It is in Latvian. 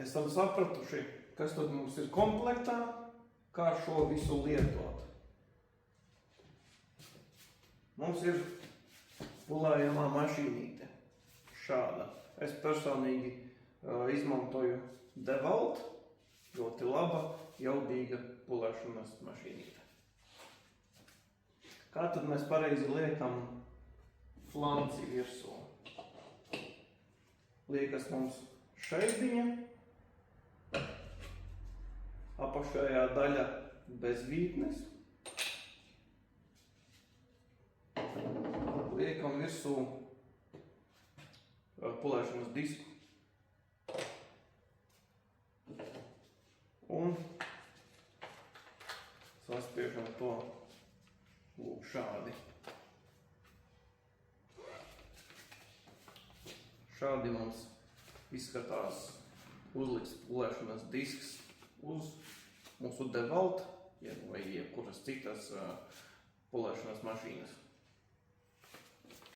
esam sapratuši, kas tad mums ir komplektā, kā šo visu lietot. Mums ir pulējamā mašīnīte. Šāda. Es personīgi izmantoju DeWalt, ļoti laba, jaudīga pulēšanas mašīnīte. Kā tad mēs pareizi liekam flanci virsū? Liekas mums šeibiņa, apašējā daļa bez vītnes. Liekam virsū pulēšanas disku. Un saspiežam to lūk šādi. Šādi mums izskatās uzlikts pulēšanas disks uz mūsu DeWalt vai jebkuras citas pulēšanas mašīnas.